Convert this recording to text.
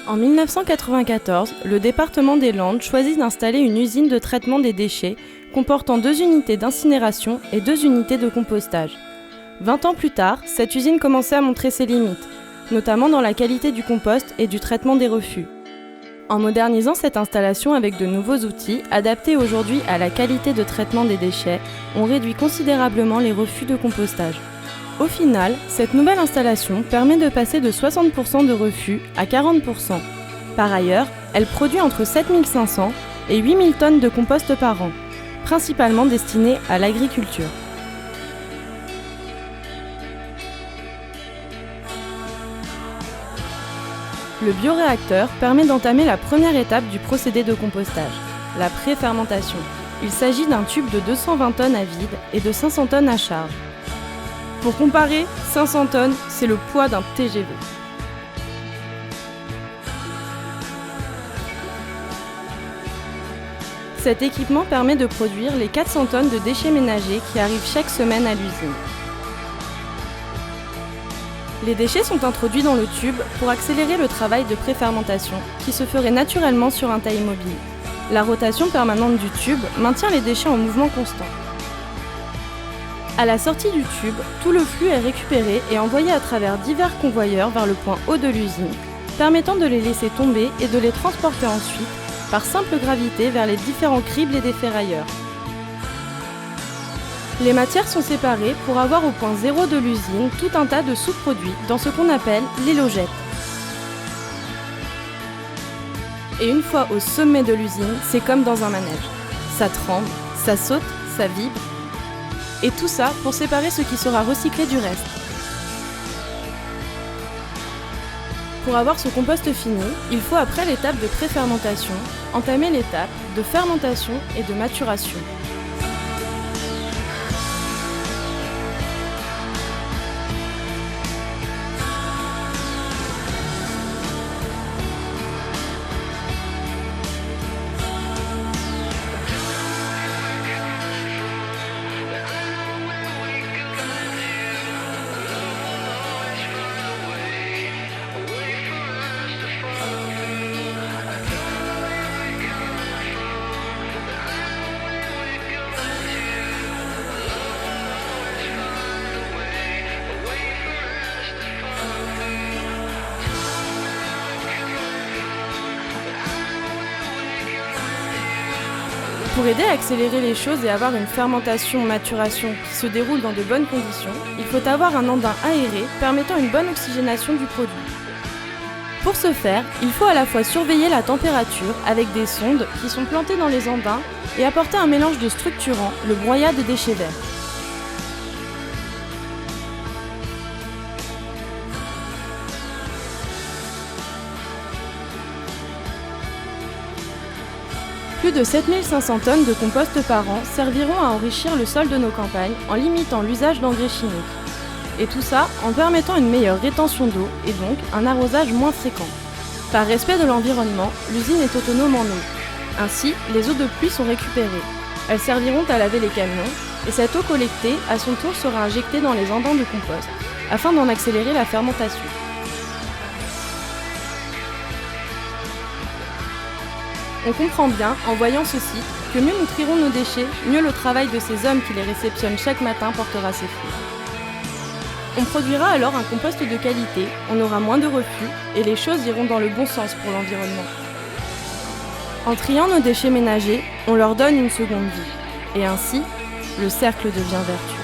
En 1994, le département des Landes choisit d'installer une usine de traitement des déchets comportant 2 unités d'incinération et 2 unités de compostage. 20 ans plus tard, cette usine commençait à montrer ses limites, notamment dans la qualité du compost et du traitement des refus. En modernisant cette installation avec de nouveaux outils, adaptés aujourd'hui à la qualité de traitement des déchets, on réduit considérablement les refus de compostage. Au final, cette nouvelle installation permet de passer de 60% de refus à 40%. Par ailleurs, elle produit entre 7500 et 8000 tonnes de compost par an, principalement destinés à l'agriculture. Le bioréacteur permet d'entamer la première étape du procédé de compostage, la pré-fermentation. Il s'agit d'un tube de 220 tonnes à vide et de 500 tonnes à charge. Pour comparer, 500 tonnes, c'est le poids d'un TGV. Cet équipement permet de produire les 400 tonnes de déchets ménagers qui arrivent chaque semaine à l'usine. Les déchets sont introduits dans le tube pour accélérer le travail de préfermentation qui se ferait naturellement sur un tas immobile. La rotation permanente du tube maintient les déchets en mouvement constant. À la sortie du tube, tout le flux est récupéré et envoyé à travers divers convoyeurs vers le point haut de l'usine, permettant de les laisser tomber et de les transporter ensuite, par simple gravité, vers les différents cribles et déferrailleurs. Les matières sont séparées pour avoir au point zéro de l'usine tout un tas de sous-produits dans ce qu'on appelle l'hélogète. Et une fois au sommet de l'usine, c'est comme dans un manège. Ça tremble, ça saute, ça vibre. Et tout ça pour séparer ce qui sera recyclé du reste. Pour avoir ce compost fini, il faut après l'étape de pré-fermentation, entamer l'étape de fermentation et de maturation. Pour aider à accélérer les choses et avoir une fermentation-maturation qui se déroule dans de bonnes conditions, il faut avoir un andin aéré permettant une bonne oxygénation du produit. Pour ce faire, il faut à la fois surveiller la température avec des sondes qui sont plantées dans les andins et apporter un mélange de structurants, le broyat de déchets verts. Plus de 7500 tonnes de compost par an serviront à enrichir le sol de nos campagnes en limitant l'usage d'engrais chimiques. Et tout ça en permettant une meilleure rétention d'eau et donc un arrosage moins fréquent. Par respect de l'environnement, l'usine est autonome en eau. Ainsi, les eaux de pluie sont récupérées. Elles serviront à laver les camions et cette eau collectée, à son tour, sera injectée dans les andins de compost afin d'en accélérer la fermentation. On comprend bien, en voyant ce site, que mieux nous trierons nos déchets, mieux le travail de ces hommes qui les réceptionnent chaque matin portera ses fruits. On produira alors un compost de qualité, on aura moins de refus et les choses iront dans le bon sens pour l'environnement. En triant nos déchets ménagers, on leur donne une seconde vie. Et ainsi, le cercle devient vertueux.